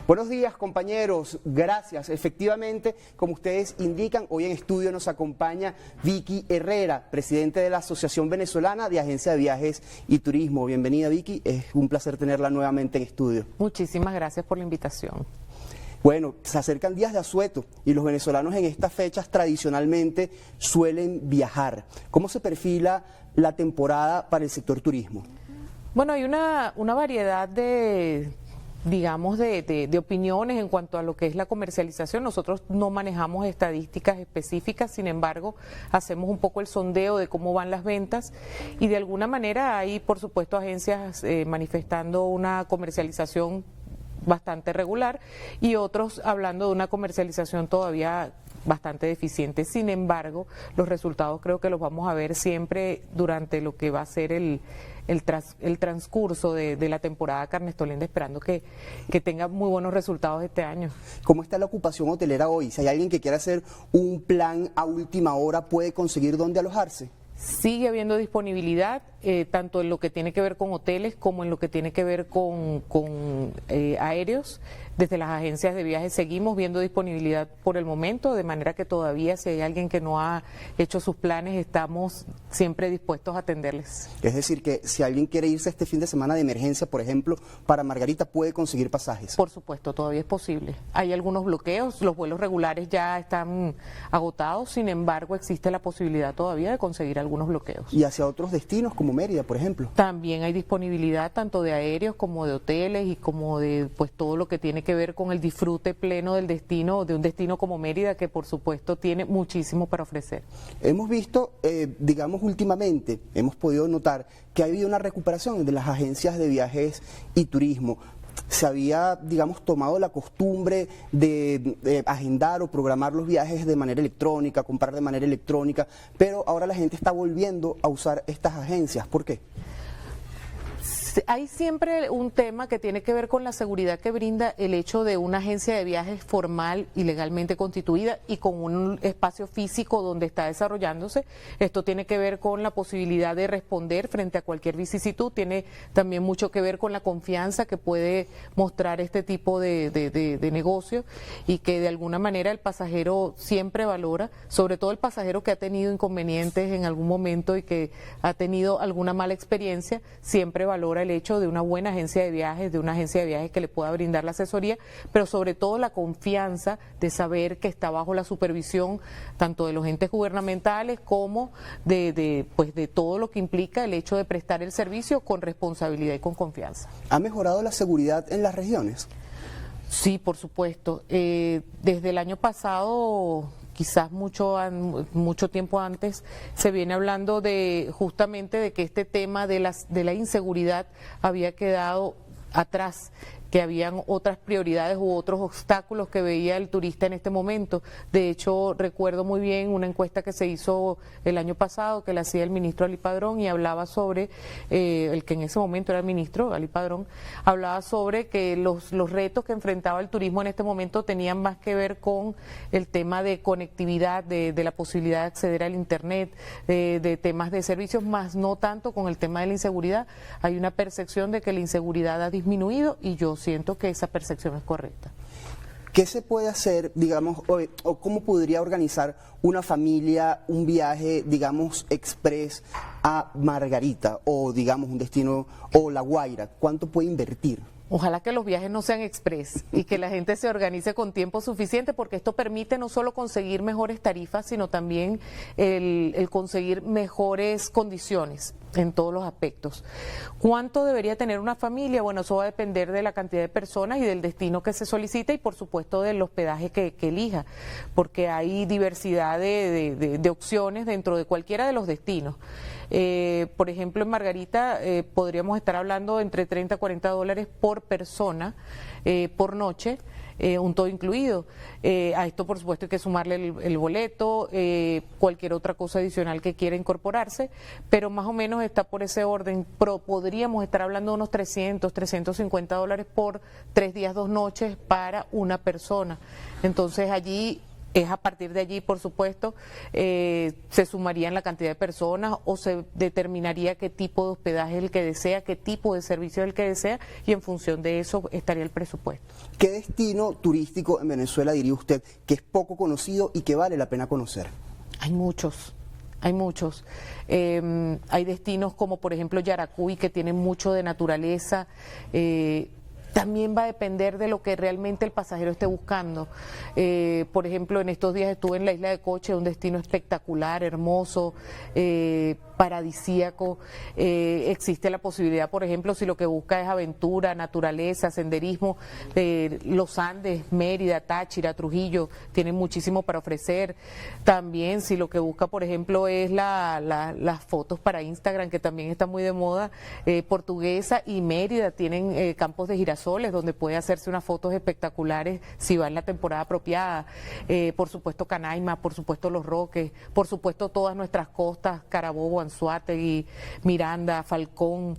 Buenos días, compañeros. Gracias. Efectivamente, como ustedes indican, hoy en estudio nos acompaña Vicky Herrera, presidente de la Asociación Venezolana de Agencia de Viajes y Turismo. Bienvenida, Vicky. Es un placer tenerla nuevamente en estudio. Muchísimas gracias por la invitación. Bueno, se acercan días de asueto y los venezolanos en estas fechas tradicionalmente suelen viajar. ¿Cómo se perfila la temporada para el sector turismo? Bueno, hay una variedad de opiniones en cuanto a lo que es la comercialización. Nosotros no manejamos estadísticas específicas, sin embargo, hacemos un poco el sondeo de cómo van las ventas y de alguna manera hay, por supuesto, agencias manifestando una comercialización bastante regular y otros hablando de una comercialización todavía bastante deficiente. Sin embargo, los resultados creo que los vamos a ver siempre durante lo que va a ser el transcurso de la temporada carnestolenda, esperando que tenga muy buenos resultados este año. ¿Cómo está la ocupación hotelera hoy? Si hay alguien que quiera hacer un plan a última hora, ¿puede conseguir dónde alojarse? Sigue habiendo disponibilidad, tanto en lo que tiene que ver con hoteles como en lo que tiene que ver con aéreos. Desde las agencias de viajes seguimos viendo disponibilidad por el momento, de manera que todavía si hay alguien que no ha hecho sus planes, estamos siempre dispuestos a atenderles. Es decir, que si alguien quiere irse este fin de semana de emergencia, por ejemplo, para Margarita, puede conseguir pasajes. Por supuesto, todavía es posible. Hay algunos bloqueos, los vuelos regulares ya están agotados, sin embargo, existe la posibilidad todavía de conseguir algunos bloqueos. ¿Y hacia otros destinos como Mérida, por ejemplo? También hay disponibilidad tanto de aéreos como de hoteles y como de pues todo lo que tiene que ver con el disfrute pleno del destino, de un destino como Mérida, que por supuesto tiene muchísimo para ofrecer. Hemos visto, últimamente, hemos podido notar que ha habido una recuperación de las agencias de viajes y turismo. Se había, tomado la costumbre de agendar o programar los viajes de manera electrónica, comprar de manera electrónica, pero ahora la gente está volviendo a usar estas agencias. ¿Por qué? Hay siempre un tema que tiene que ver con la seguridad que brinda el hecho de una agencia de viajes formal y legalmente constituida y con un espacio físico donde está desarrollándose. Esto tiene que ver con la posibilidad de responder frente a cualquier vicisitud, tiene también mucho que ver con la confianza que puede mostrar este tipo de negocio y que de alguna manera el pasajero siempre valora, sobre todo el pasajero que ha tenido inconvenientes en algún momento y que ha tenido alguna mala experiencia, siempre valora el hecho de una buena agencia de viajes, de una agencia de viajes que le pueda brindar la asesoría, pero sobre todo la confianza de saber que está bajo la supervisión tanto de los entes gubernamentales como de todo lo que implica el hecho de prestar el servicio con responsabilidad y con confianza. ¿Ha mejorado la seguridad en las regiones? Sí, por supuesto. Desde el año pasado, quizás mucho tiempo antes, se viene hablando justamente de que este tema de la inseguridad había quedado atrás, que habían otras prioridades u otros obstáculos que veía el turista en este momento. De hecho, recuerdo muy bien una encuesta que se hizo el año pasado, que la hacía el ministro Ali Padrón, y hablaba sobre, el que en ese momento era el ministro, Ali Padrón, hablaba sobre que los retos que enfrentaba el turismo en este momento tenían más que ver con el tema de conectividad, de la posibilidad de acceder al Internet, de temas de servicios, más no tanto con el tema de la inseguridad. Hay una percepción de que la inseguridad ha disminuido y yo siento que esa percepción es correcta. ¿Qué se puede hacer, o cómo podría organizar una familia un viaje, express a Margarita o, un destino, o La Guaira? ¿Cuánto puede invertir? Ojalá que los viajes no sean express y que la gente se organice con tiempo suficiente, porque esto permite no solo conseguir mejores tarifas, sino también el conseguir mejores condiciones en todos los aspectos. ¿Cuánto debería tener una familia? Bueno, eso va a depender de la cantidad de personas y del destino que se solicita y por supuesto del hospedaje que elija, porque hay diversidad de opciones dentro de cualquiera de los destinos. Por ejemplo, en Margarita podríamos estar hablando de entre 30 a 40 dólares por persona, por noche, un todo incluido. A esto, por supuesto, hay que sumarle el boleto, cualquier otra cosa adicional que quiera incorporarse, pero más o menos está por ese orden. Podríamos estar hablando de unos 300, 350 dólares por 3 días, 2 noches para una persona. Entonces allí es a partir de allí, por supuesto, se sumarían la cantidad de personas o se determinaría qué tipo de hospedaje es el que desea, qué tipo de servicio es el que desea y en función de eso estaría el presupuesto. ¿Qué destino turístico en Venezuela diría usted que es poco conocido y que vale la pena conocer? Hay muchos. Hay muchos. Hay destinos como por ejemplo Yaracuy que tienen mucho de naturaleza. También va a depender de lo que realmente el pasajero esté buscando. Por ejemplo, en estos días estuve en la isla de Coche, un destino espectacular, hermoso, paradisíaco. Existe la posibilidad, por ejemplo, si lo que busca es aventura, naturaleza, senderismo, los Andes, Mérida, Táchira, Trujillo, tienen muchísimo para ofrecer. También si lo que busca, por ejemplo, es las fotos para Instagram, que también está muy de moda, Portuguesa y Mérida tienen campos de girasoles donde puede hacerse unas fotos espectaculares si va en la temporada apropiada. Por supuesto Canaima, por supuesto Los Roques, por supuesto todas nuestras costas, Carabobo, Anzoátegui, Miranda, Falcón.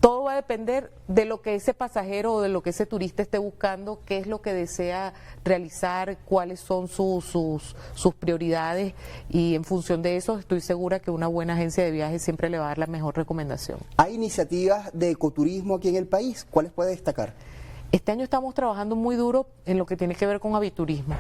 Todo va a depender de lo que ese pasajero o de lo que ese turista esté buscando, qué es lo que desea realizar, cuáles son sus prioridades y en función de eso estoy segura que una buena agencia de viajes siempre le va a dar la mejor recomendación. ¿Hay iniciativas de ecoturismo aquí en el país? ¿Cuáles puede destacar? Este año estamos trabajando muy duro en lo que tiene que ver con aviturismo.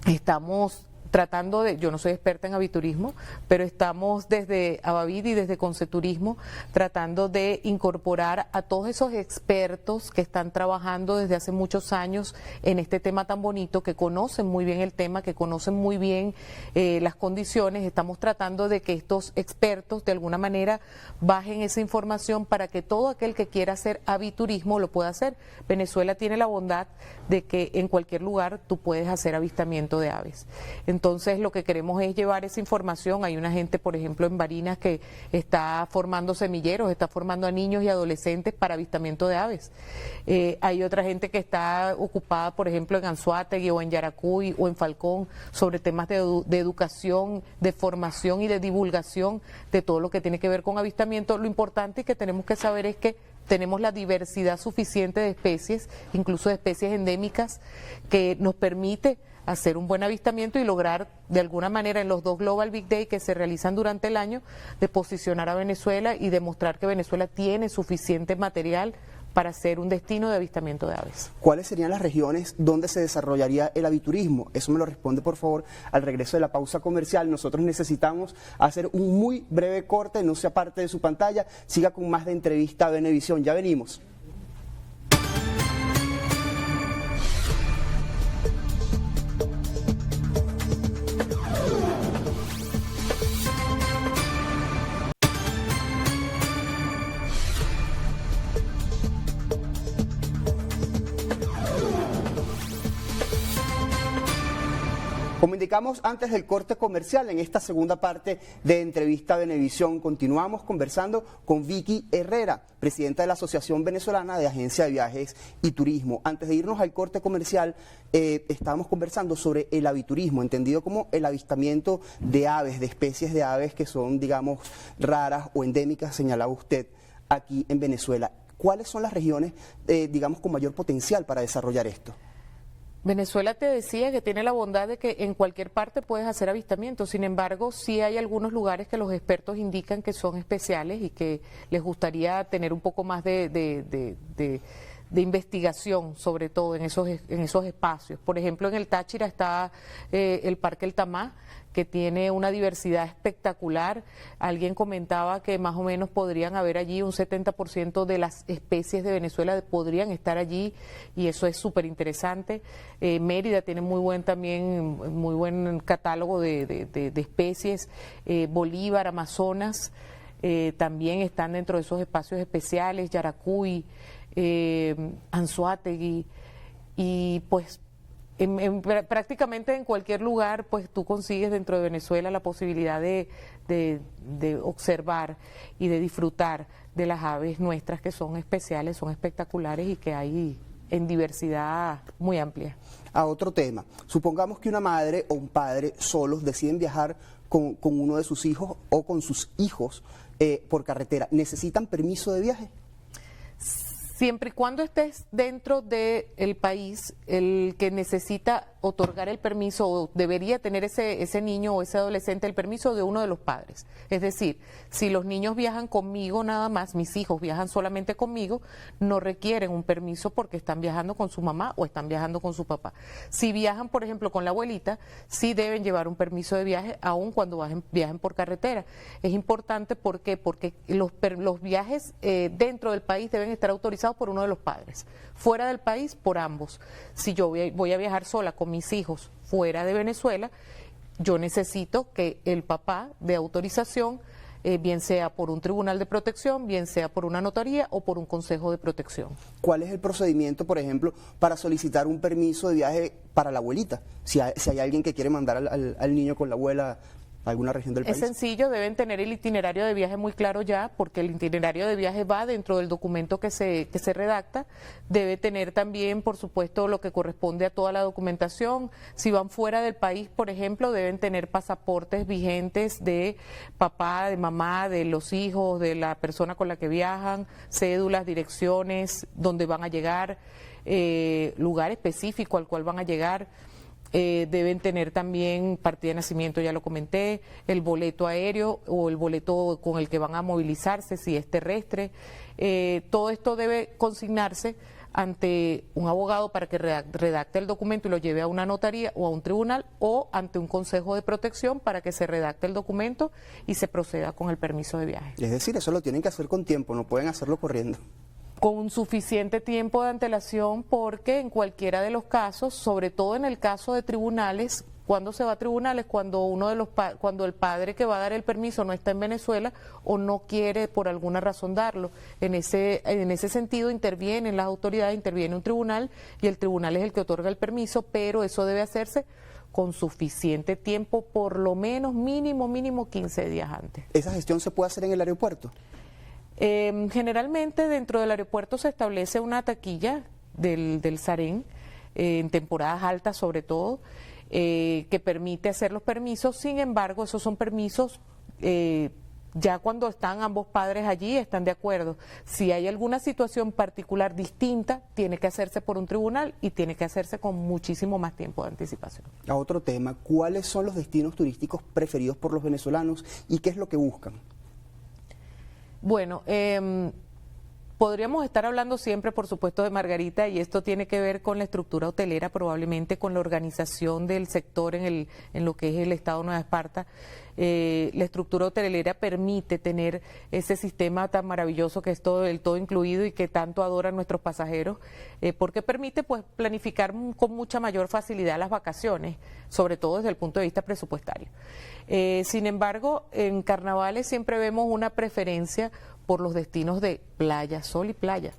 Estamos tratando de, yo no soy experta en aviturismo, pero estamos desde Abavid y desde Conceturismo tratando de incorporar a todos esos expertos que están trabajando desde hace muchos años en este tema tan bonito, que conocen muy bien el tema, que conocen muy bien las condiciones. Estamos tratando de que estos expertos de alguna manera bajen esa información para que todo aquel que quiera hacer aviturismo lo pueda hacer. Venezuela tiene la bondad de que en cualquier lugar tú puedes hacer avistamiento de aves. Entonces lo que queremos es llevar esa información. Hay una gente, por ejemplo, en Barinas que está formando semilleros, está formando a niños y adolescentes para avistamiento de aves. Hay otra gente que está ocupada, por ejemplo, en Anzoátegui o en Yaracuy o en Falcón sobre temas de educación, de formación y de divulgación de todo lo que tiene que ver con avistamiento. Lo importante que tenemos que saber es que tenemos la diversidad suficiente de especies, incluso de especies endémicas, que nos permite hacer un buen avistamiento y lograr de alguna manera en los 2 Global Big Day que se realizan durante el año, de posicionar a Venezuela y demostrar que Venezuela tiene suficiente material para ser un destino de avistamiento de aves. ¿Cuáles serían las regiones donde se desarrollaría el aviturismo? Eso me lo responde, por favor, al regreso de la pausa comercial. Nosotros necesitamos hacer un muy breve corte, no sea parte de su pantalla, siga con más de Entrevista a Venevisión. Ya venimos. Como indicamos antes del corte comercial, en esta segunda parte de Entrevista a Venevisión, continuamos conversando con Vicky Herrera, presidenta de la Asociación Venezolana de Agencia de Viajes y Turismo. Antes de irnos al corte comercial, estábamos conversando sobre el aviturismo, entendido como el avistamiento de aves, de especies de aves que son, digamos, raras o endémicas, señalaba usted, aquí en Venezuela. ¿Cuáles son las regiones, digamos, con mayor potencial para desarrollar esto? Venezuela, te decía, que tiene la bondad de que en cualquier parte puedes hacer avistamientos. Sin embargo, sí hay algunos lugares que los expertos indican que son especiales y que les gustaría tener un poco más de investigación, sobre todo en esos espacios. Por ejemplo, en el Táchira está el Parque El Tamá, que tiene una diversidad espectacular. Alguien comentaba que más o menos podrían haber allí un 70% de las especies de Venezuela podrían estar allí y eso es súper interesante. Mérida tiene muy buen catálogo de especies. Bolívar, Amazonas también están dentro de esos espacios especiales. Yaracuy, Anzoátegui y pues prácticamente en cualquier lugar pues tú consigues dentro de Venezuela la posibilidad de observar y de disfrutar de las aves nuestras que son especiales, son espectaculares y que hay en diversidad muy amplia. A otro tema, supongamos que una madre o un padre solos deciden viajar con uno de sus hijos o con sus hijos por carretera, ¿necesitan permiso de viaje? Siempre y cuando estés dentro del país, el que necesita otorgar el permiso o debería tener ese niño o ese adolescente el permiso de uno de los padres. Es decir, si los niños viajan conmigo nada más, mis hijos viajan solamente conmigo, no requieren un permiso porque están viajando con su mamá o están viajando con su papá. Si viajan, por ejemplo, con la abuelita, sí deben llevar un permiso de viaje aun cuando viajen por carretera. Es importante porque los viajes dentro del país deben estar autorizados por uno de los padres. Fuera del país, por ambos. Si yo voy a viajar sola con mis hijos fuera de Venezuela, yo necesito que el papá dé autorización, bien sea por un tribunal de protección, bien sea por una notaría o por un consejo de protección. ¿Cuál es el procedimiento, por ejemplo, para solicitar un permiso de viaje para la abuelita? Si hay alguien que quiere mandar al niño con la abuela a alguna región del país. Es sencillo, deben tener el itinerario de viaje muy claro ya, porque el itinerario de viaje va dentro del documento que se redacta. Debe tener también, por supuesto, lo que corresponde a toda la documentación. Si van fuera del país, por ejemplo, deben tener pasaportes vigentes de papá, de mamá, de los hijos, de la persona con la que viajan, cédulas, direcciones, dónde van a llegar, lugar específico al cual van a llegar. Deben tener también partida de nacimiento, ya lo comenté, el boleto aéreo o el boleto con el que van a movilizarse si es terrestre. Todo esto debe consignarse ante un abogado para que redacte el documento y lo lleve a una notaría o a un tribunal, o ante un consejo de protección para que se redacte el documento y se proceda con el permiso de viaje. Es decir, eso lo tienen que hacer con tiempo, no pueden hacerlo corriendo. Con suficiente tiempo de antelación, porque en cualquiera de los casos, sobre todo en el caso de tribunales, cuando se va a tribunales, cuando cuando el padre que va a dar el permiso no está en Venezuela o no quiere por alguna razón darlo. En ese sentido intervienen las autoridades, interviene un tribunal y el tribunal es el que otorga el permiso, pero eso debe hacerse con suficiente tiempo, por lo menos mínimo 15 días antes. ¿Esa gestión se puede hacer en el aeropuerto? Generalmente dentro del aeropuerto se establece una taquilla del SAREN, en temporadas altas sobre todo, que permite hacer los permisos. Sin embargo, esos son permisos ya cuando están ambos padres allí, están de acuerdo. Si hay alguna situación particular distinta, tiene que hacerse por un tribunal y tiene que hacerse con muchísimo más tiempo de anticipación. A otro tema, ¿cuáles son los destinos turísticos preferidos por los venezolanos y qué es lo que buscan? Bueno, podríamos estar hablando siempre, por supuesto, de Margarita, y esto tiene que ver con la estructura hotelera, probablemente con la organización del sector en lo que es el Estado Nueva Esparta. La estructura hotelera permite tener ese sistema tan maravilloso que es el todo incluido y que tanto adoran nuestros pasajeros, porque permite pues planificar con mucha mayor facilidad las vacaciones, sobre todo desde el punto de vista presupuestario. Sin embargo, en carnavales siempre vemos una preferencia por los destinos de playa, sol y playa.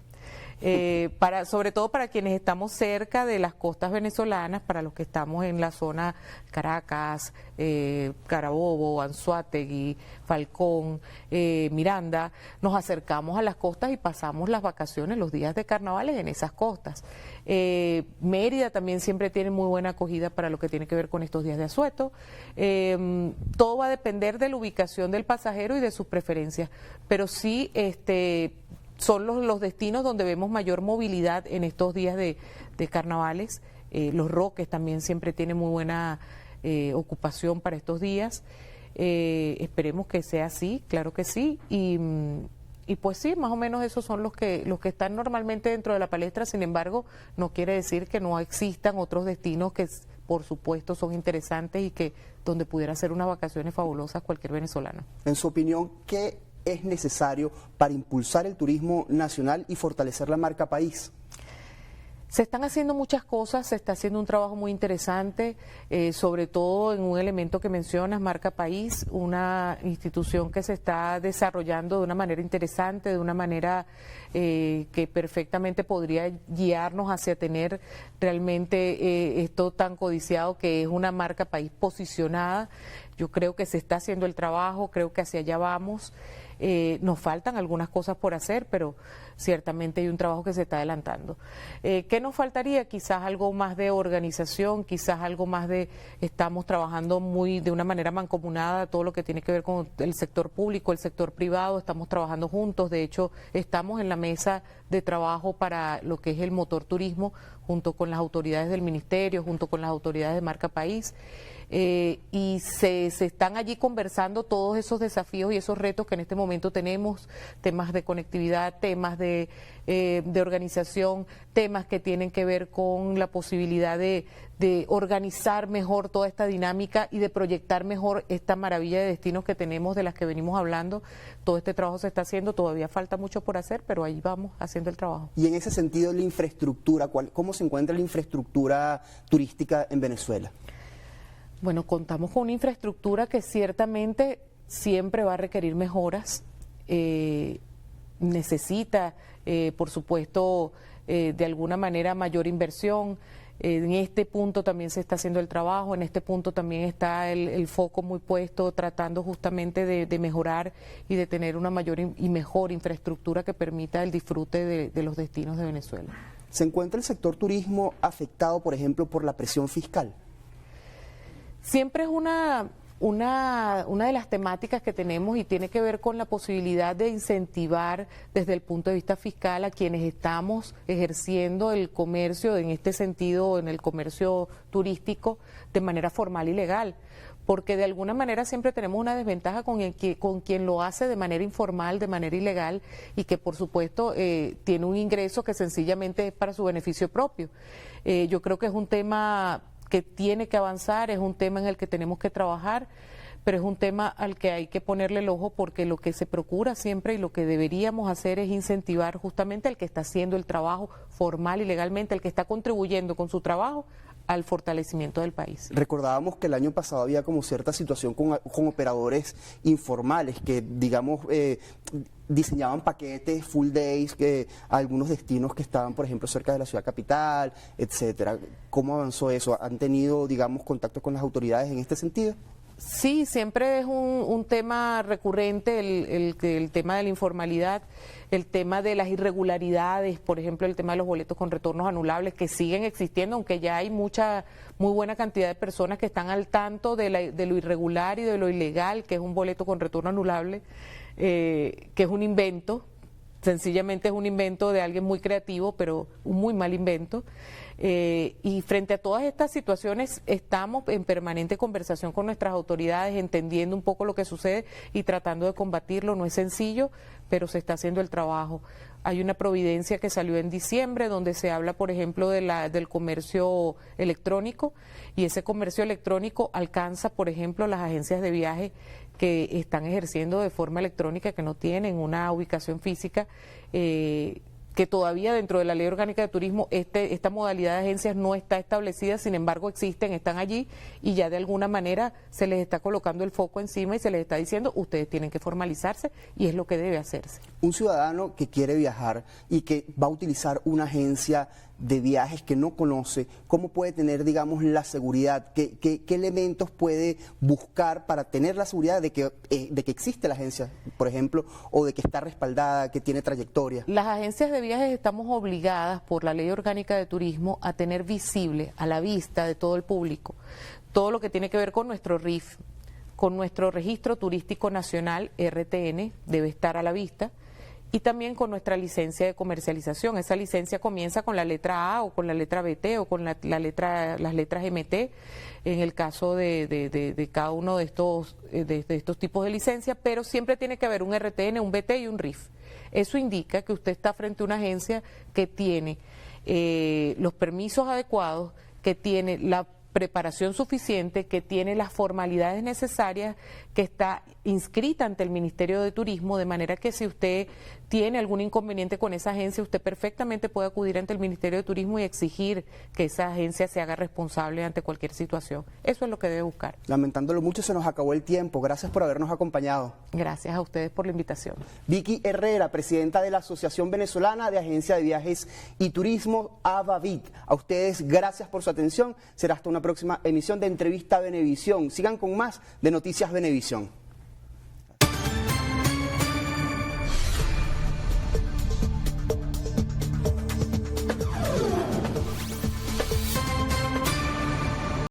Sobre todo para quienes estamos cerca de las costas venezolanas, para los que estamos en la zona Caracas, Carabobo, Anzoátegui, Falcón, Miranda, nos acercamos a las costas y pasamos las vacaciones, los días de carnavales en esas costas. Mérida también siempre tiene muy buena acogida para lo que tiene que ver con estos días de asueto. Todo va a depender de la ubicación del pasajero y de sus preferencias, pero sí son los destinos donde vemos mayor movilidad en estos días de carnavales. Los Roques también siempre tienen muy buena ocupación para estos días. Esperemos que sea así, claro que sí. Y pues sí, más o menos esos son los que están normalmente dentro de la palestra. Sin embargo, no quiere decir que no existan otros destinos que por supuesto son interesantes y que donde pudiera hacer unas vacaciones fabulosas cualquier venezolano. En su opinión, ¿qué es necesario para impulsar el turismo nacional y fortalecer la marca país? Se están haciendo muchas cosas, se está haciendo un trabajo muy interesante, sobre todo en un elemento que mencionas, Marca País, una institución que se está desarrollando de una manera interesante, de una manera que perfectamente podría guiarnos hacia tener realmente esto tan codiciado que es una marca país posicionada. Yo creo que se está haciendo el trabajo, creo que hacia allá vamos. Nos faltan algunas cosas por hacer, pero ciertamente hay un trabajo que se está adelantando. ¿Qué nos faltaría? Quizás algo más de organización, quizás algo más de, estamos trabajando de una manera mancomunada, todo lo que tiene que ver con el sector público, el sector privado, estamos trabajando juntos, de hecho estamos en la mesa de trabajo para lo que es el motor turismo, junto con las autoridades del ministerio, junto con las autoridades de Marca País. Y se están allí conversando todos esos desafíos y esos retos que en este momento tenemos, temas de conectividad, temas de organización, temas que tienen que ver con la posibilidad de organizar mejor toda esta dinámica y de proyectar mejor esta maravilla de destinos que tenemos, de las que venimos hablando. Todo este trabajo se está haciendo, todavía falta mucho por hacer, pero ahí vamos haciendo el trabajo. Y en ese sentido, la infraestructura, ¿cómo se encuentra la infraestructura turística en Venezuela? Bueno, contamos con una infraestructura que ciertamente siempre va a requerir mejoras, necesita, por supuesto, de alguna manera mayor inversión. En este punto también se está haciendo el trabajo, en este punto también está el foco muy puesto tratando justamente de mejorar y de tener una mayor y mejor infraestructura que permita el disfrute de los destinos de Venezuela. ¿Se encuentra el sector turismo afectado, por ejemplo, por la presión fiscal? Siempre es una de las temáticas que tenemos y tiene que ver con la posibilidad de incentivar desde el punto de vista fiscal a quienes estamos ejerciendo el comercio, en este sentido, en el comercio turístico, de manera formal y legal. Porque de alguna manera siempre tenemos una desventaja con quien lo hace de manera informal, de manera ilegal, y que por supuesto tiene un ingreso que sencillamente es para su beneficio propio. Yo creo que es un tema que tiene que avanzar, es un tema en el que tenemos que trabajar, pero es un tema al que hay que ponerle el ojo porque lo que se procura siempre y lo que deberíamos hacer es incentivar justamente al que está haciendo el trabajo formal y legalmente, al que está contribuyendo con su trabajo al fortalecimiento del país. Recordábamos que el año pasado había como cierta situación con operadores informales que, digamos, diseñaban paquetes full days, algunos destinos que estaban, por ejemplo, cerca de la ciudad capital, etcétera. ¿Cómo avanzó eso? ¿Han tenido, digamos, contacto con las autoridades en este sentido? Sí, siempre es un tema recurrente el tema de la informalidad, el tema de las irregularidades, por ejemplo, el tema de los boletos con retornos anulables que siguen existiendo, aunque ya hay muy buena cantidad de personas que están al tanto de lo irregular y de lo ilegal, que es un boleto con retorno anulable, que es un invento. Sencillamente es un invento de alguien muy creativo, pero un muy mal invento. Y frente a todas estas situaciones estamos en permanente conversación con nuestras autoridades, entendiendo un poco lo que sucede y tratando de combatirlo. No es sencillo, pero se está haciendo el trabajo. Hay una providencia que salió en diciembre donde se habla, por ejemplo, del comercio electrónico, y ese comercio electrónico alcanza, por ejemplo, las agencias de viaje que están ejerciendo de forma electrónica, que no tienen una ubicación física, que todavía dentro de la Ley Orgánica de Turismo esta modalidad de agencias no está establecida, sin embargo existen, están allí y ya de alguna manera se les está colocando el foco encima y se les está diciendo ustedes tienen que formalizarse y es lo que debe hacerse. Un ciudadano que quiere viajar y que va a utilizar una agencia de viajes que no conoce, ¿cómo puede tener, digamos, la seguridad? ¿Qué elementos puede buscar para tener la seguridad de que existe la agencia, por ejemplo, o de que está respaldada, que tiene trayectoria? Las agencias de viajes estamos obligadas por la Ley Orgánica de Turismo a tener visible, a la vista de todo el público, todo lo que tiene que ver con nuestro RIF, con nuestro Registro Turístico Nacional, RTN, debe estar a la vista, y también con nuestra licencia de comercialización. Esa licencia comienza con la letra A o con la letra BT o con las letras MT, en el caso de cada uno de estos tipos de licencia, pero siempre tiene que haber un RTN, un BT y un RIF. Eso indica que usted está frente a una agencia que tiene los permisos adecuados, que tiene la preparación suficiente, que tiene las formalidades necesarias, que está inscrita ante el Ministerio de Turismo, de manera que si usted tiene algún inconveniente con esa agencia, usted perfectamente puede acudir ante el Ministerio de Turismo y exigir que esa agencia se haga responsable ante cualquier situación. Eso es lo que debe buscar. Lamentándolo mucho, se nos acabó el tiempo. Gracias por habernos acompañado. Gracias a ustedes por la invitación. Vicky Herrera, presidenta de la Asociación Venezolana de Agencia de Viajes y Turismo, AVAVIT. A ustedes, gracias por su atención. Será hasta una próxima emisión de Entrevista Venevisión. Sigan con más de Noticias Venevisión.